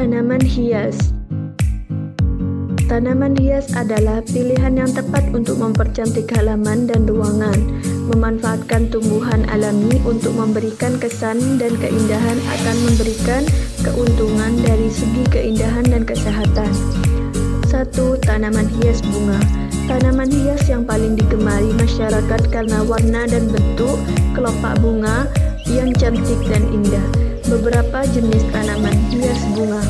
Tanaman hias. Tanaman hias adalah pilihan yang tepat untuk mempercantik halaman dan ruangan, memanfaatkan tumbuhan alami untuk memberikan kesan dan keindahan akan memberikan keuntungan dari segi keindahan dan kesehatan. 1. Tanaman hias bunga. Tanaman hias yang paling digemari masyarakat karena warna dan bentuk kelopak bunga yang cantik dan indah. Beberapa jenis tanaman hias bunga.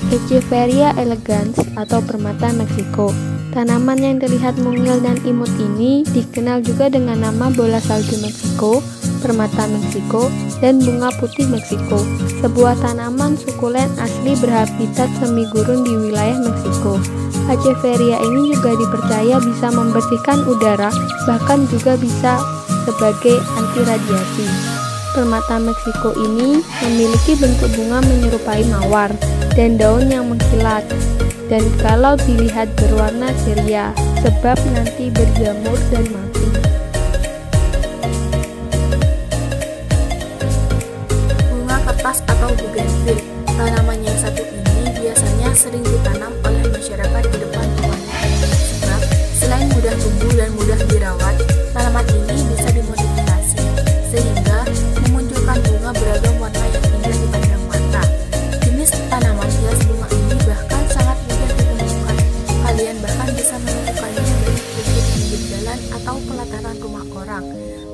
Echeveria elegans atau permata Meksiko. Tanaman yang terlihat mungil dan imut ini dikenal juga dengan nama bola salju Meksiko, permata Meksiko, dan bunga putih Meksiko. Sebuah tanaman sukulen asli berhabitat semi gurun di wilayah Meksiko. Echeveria ini juga dipercaya bisa membersihkan udara, bahkan juga bisa sebagai anti radiasi. Permata Meksiko ini memiliki bentuk bunga menyerupai mawar dan daun yang mengkilat, dan kalau dilihat berwarna ceria, sebab nanti berjamur dan mati. Bunga kertas atau bougainville. Tanaman yang satu ini biasanya sering ditanam oleh masyarakat di depan rumahnya, sebab selain mudah tumbuh dan mudah dirawat, tanaman ini bisa dimodifikasi sehingga memunculkan bunga beragam warna yang indah dipandang mata. Jenis tanaman hias bunga ini bahkan sangat mudah ditemukan. Kalian bahkan bisa menemukannya dari pinggir jalan atau pelataran rumah orang.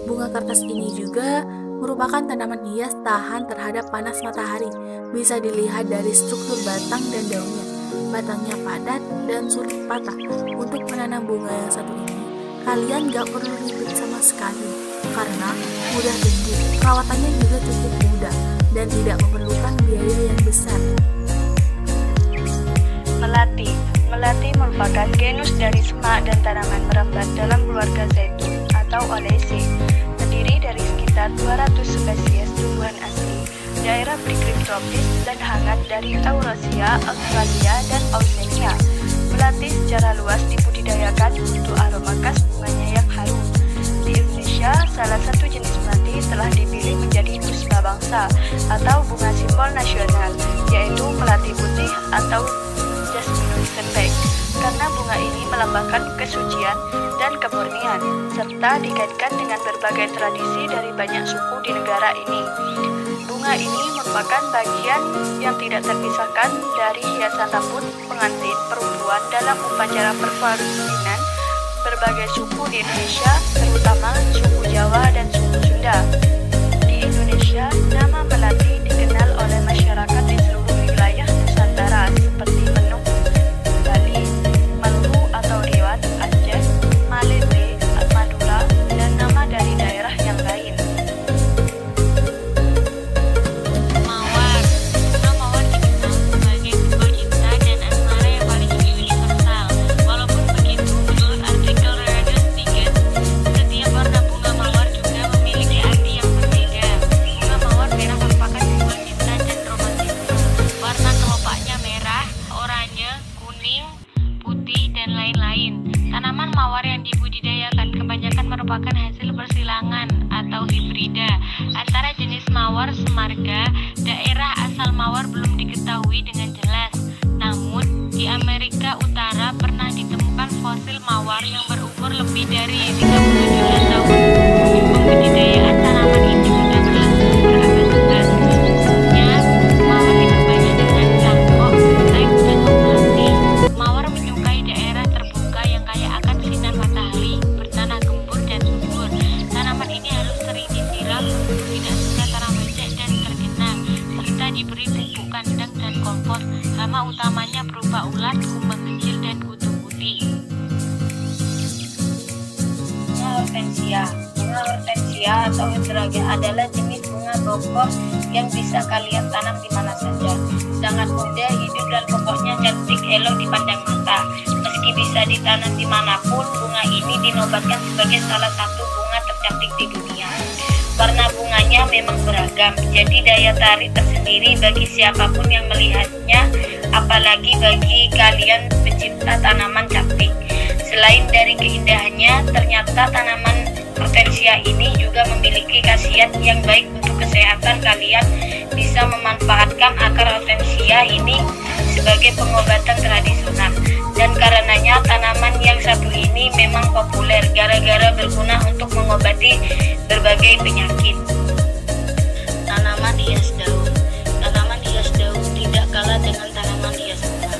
Bunga kertas ini juga merupakan tanaman hias tahan terhadap panas matahari. Bisa dilihat dari struktur batang dan daunnya. Batangnya padat dan sulit patah. Untuk menanam bunga yang satu ini, kalian gak perlu ribet sama sekali, karena mudah tumbuh, perawatannya juga cukup mudah, dan tidak memerlukan biaya yang besar. Melati. Melati merupakan genus dari semak dan tanaman merambat dalam keluarga zaitun atau Oleaceae, terdiri dari sekitar 200 spesies tumbuhan asli, daerah beriklim tropis dan hangat dari Eurasia, Australia, dan Oceania. Melati secara luas dibudidayakan untuk aroma khas bunganya yang harum. Di Indonesia, salah satu jenis melati telah dipilih menjadi puspa bangsa atau bunga simbol nasional, yaitu melati putih atau Jasminus Sepek, karena bunga ini melambangkan kesucian dan kemurnian, serta dikaitkan dengan berbagai tradisi dari banyak suku di negara ini. Bunga ini merupakan bagian yang tidak terpisahkan dari hiasan rambut pengantin perempuan dalam upacara perkawinan berbagai suku di Indonesia, terutama suku Jawa dan suku Sunda. Di Indonesia, nama melati dikenal oleh masyarakat di seluruh wilayah Nusantara seperti Menuk, Bali, Maluku atau Riau, Aceh, Malete, Madura, dan nama dari daerah yang lain. Tanaman mawar yang dibudidayakan kebanyakan merupakan hasil persilangan atau hibrida antara jenis mawar semarga. Daerah asal mawar belum diketahui dengan jelas. Namun, di Amerika Utara pernah ditemukan fosil mawar yang berumur lebih dari 30 juta tahun. Pembudidayaan tanaman ini sudah berlangsung berabad-abad. Khususnya, mawar hidup banyak dengan cangkok, type, atau melati. Mawar menyukai daerah terbuka yang kaya akan sinar matahari, bertanah gembur dan subur. Tanaman ini harus sering disiram, tidak suka tanah becek dan tergenang, serta diberi pupuk kandang dan kompos. Hama utamanya berupa ulat, kumbang kecil, dan kutu putih. Bunga hortensia. Bunga hortensia atau hydrangea adalah jenis bunga pokok yang bisa kalian tanam di mana saja. Sangat mudah hidup dan pokoknya cantik elok dipandang mata. Meski bisa ditanam dimanapun, bunga ini dinobatkan sebagai salah satu bunga tercantik di dunia. Warna bunganya memang beragam, jadi daya tarik tersendiri bagi siapapun yang melihatnya, apalagi bagi kalian pecinta tanaman cantik. Selain dari keindahannya, ternyata tanaman hortensia ini juga memiliki khasiat yang baik untuk kesehatan kalian bisa memanfaatkan akar hortensia ini sebagai pengobatan tradisional. Dan karenanya tanaman yang satu ini memang populer gara-gara berguna untuk mengobati berbagai penyakit. Tanaman hias daun. Tanaman hias daun tidak kalah dengan tanaman hias bunga.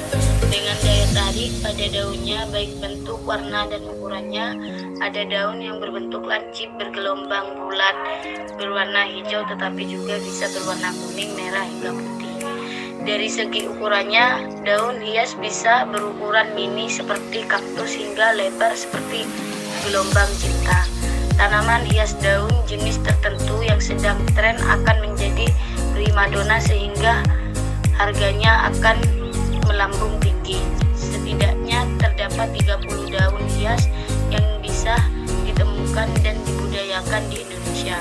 Dengan daya tarik pada daunnya baik bentuk, warna, dan ukurannya, ada daun yang berbentuk lancip bergelombang bulat berwarna hijau tetapi juga bisa berwarna kuning, merah, hingga putih. Dari segi ukurannya, daun hias bisa berukuran mini seperti kaktus hingga lebar seperti gelombang cinta. Tanaman hias daun jenis tertentu yang sedang tren akan menjadi primadona sehingga harganya akan melambung tinggi. Setidaknya terdapat 30 daun hias yang bisa ditemukan dan dibudidayakan di Indonesia.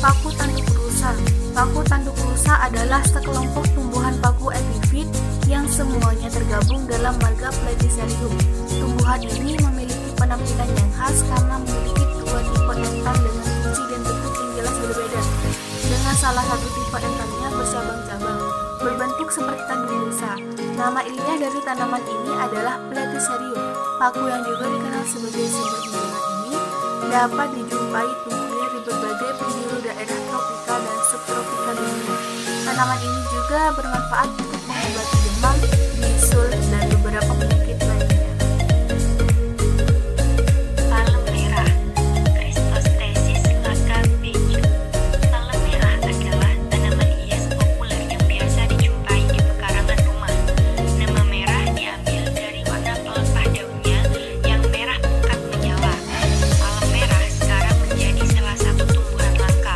Paku tanduk rusa. Paku tanduk rusa adalah sekelompok tumbuhan paku epifit yang semuanya tergabung dalam marga Platycerium. Tumbuhan ini memiliki penampilan yang khas karena memiliki dua tipe entan dengan fungsi dan bentuk yang jelas berbeda. Dengan salah satu tipe entannya bercabang-cabang, berbentuk seperti tanduk rusa. Nama ilmiah dari tanaman ini adalah Platycerium. Paku yang juga dikenal sebagai sumber tumbuhan ini dapat dijumpai tumbuhnya di berbagai penjuru daerah tropika dan subtropika dunia. Tanaman ini juga bermanfaat untuk mengobati demam, bisul, dan beberapa penyakit lainnya. Palem merah, Christostesis lacca-beju. Palem merah adalah tanaman hias populer yang biasa dijumpai di pekarangan rumah. Nama merah diambil dari warna pelepah daunnya yang merah pekat menyala. Palem merah sekarang menjadi salah satu tumbuhan langka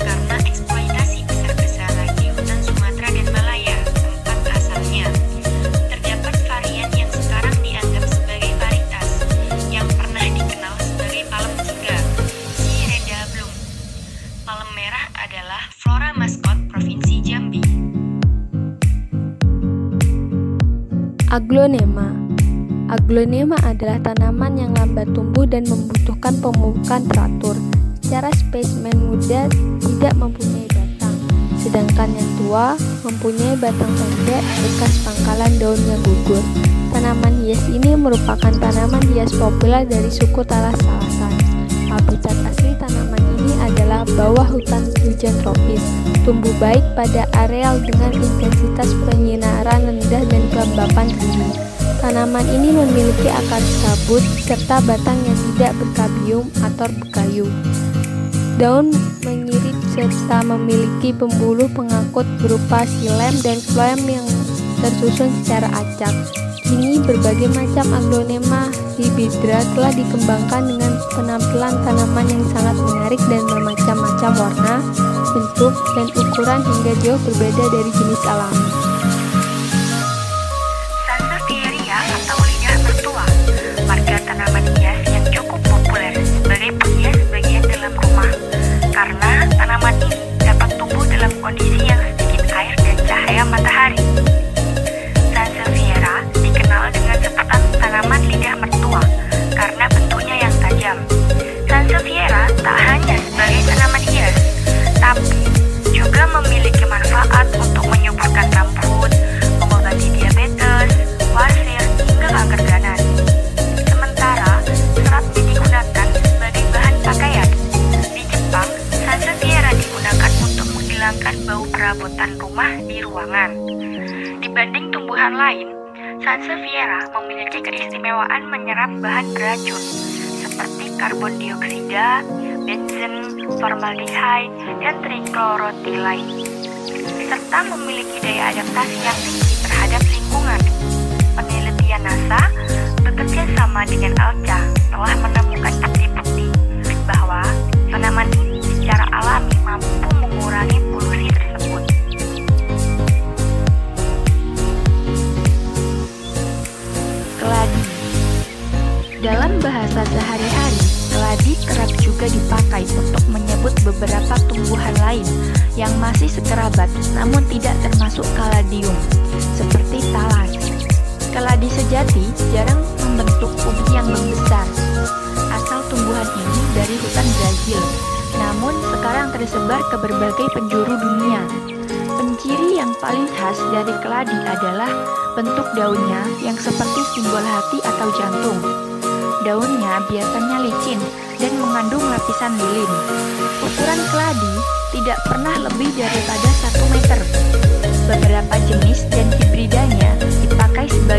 karena eksploitasi besar-besaran di hutan Sumatera dan Malaya, tempat asalnya. Terdapat varian yang sekarang dianggap sebagai varietas yang pernah dikenal sebagai palem jingga, Sirenda Bloom. Palem merah adalah flora maskot Provinsi Jambi. Aglonema. Aglonema adalah tanaman yang lambat tumbuh dan membutuhkan pemupukan teratur. Secara spesimen muda tidak mempunyai batang, sedangkan yang tua mempunyai batang pendek bekas pangkalan daun yang gugur. Tanaman hias ini merupakan tanaman hias populer dari suku talas-talasan. Habitat asli tanaman ini adalah bawah hutan hujan tropis. Tumbuh baik pada areal dengan intensitas penyinaran rendah dan kelembapan tinggi. Tanaman ini memiliki akar serabut serta batang yang tidak berkabium atau berkayu. Daun menyirip serta memiliki pembuluh pengangkut berupa xilem dan floem yang tersusun secara acak. Kini berbagai macam aglonema hybridra telah dikembangkan dengan penampilan tanaman yang sangat menarik dan bermacam-macam warna, bentuk, dan ukuran hingga jauh berbeda dari jenis alami. Sansevieria atau lidah mertua, marga tanaman hias yang cukup populer sebagai penghias bagian dalam rumah karena tanaman ini dapat tumbuh dalam kondisi yang sedikit air dan cahaya matahari. Sansevieria dikenal dengan sebutan tanaman lidah mertua karena bentuknya yang tajam. Sansevieria tak hanya sebagai tanaman hias, tapi juga memiliki manfaat untuk menyuburkan rambut, mengobati diabetes, wasir, hingga kanker ganas. Sementara seratnya digunakan sebagai bahan pakaian. Di Jepang, Sansevieria digunakan untuk menghilangkan bau perabotan rumah di ruangan. Dibanding tumbuhan lain, Sansevieria memiliki keistimewaan menyerap bahan beracun seperti karbon dioksida, benzen, formaldehyde, dan trichloroethylene, serta memiliki daya adaptasi yang tinggi terhadap lingkungan. Penelitian NASA bekerja sama dengan ALCA telah menemukan bukti-bukti bahwa tanaman ini secara alami mampu mengurangi polusi tersebut. Keladi. Dalam bahasa sehari-hari, keladi kerap juga dipakai untuk menyebut beberapa tumbuhan lain yang masih sekerabat namun tidak termasuk kaladium, seperti talas. Keladi sejati jarang membentuk ubi yang membesar. Asal tumbuhan ini dari hutan Brazil. namun sekarang tersebar ke berbagai penjuru dunia. Ciri yang paling khas dari keladi adalah bentuk daunnya yang seperti simbol hati atau jantung. Daunnya biasanya licin dan mengandung lapisan lilin. Ukuran keladi tidak pernah lebih daripada 1 meter. Beberapa jenis dan hibridanya dipakai sebagai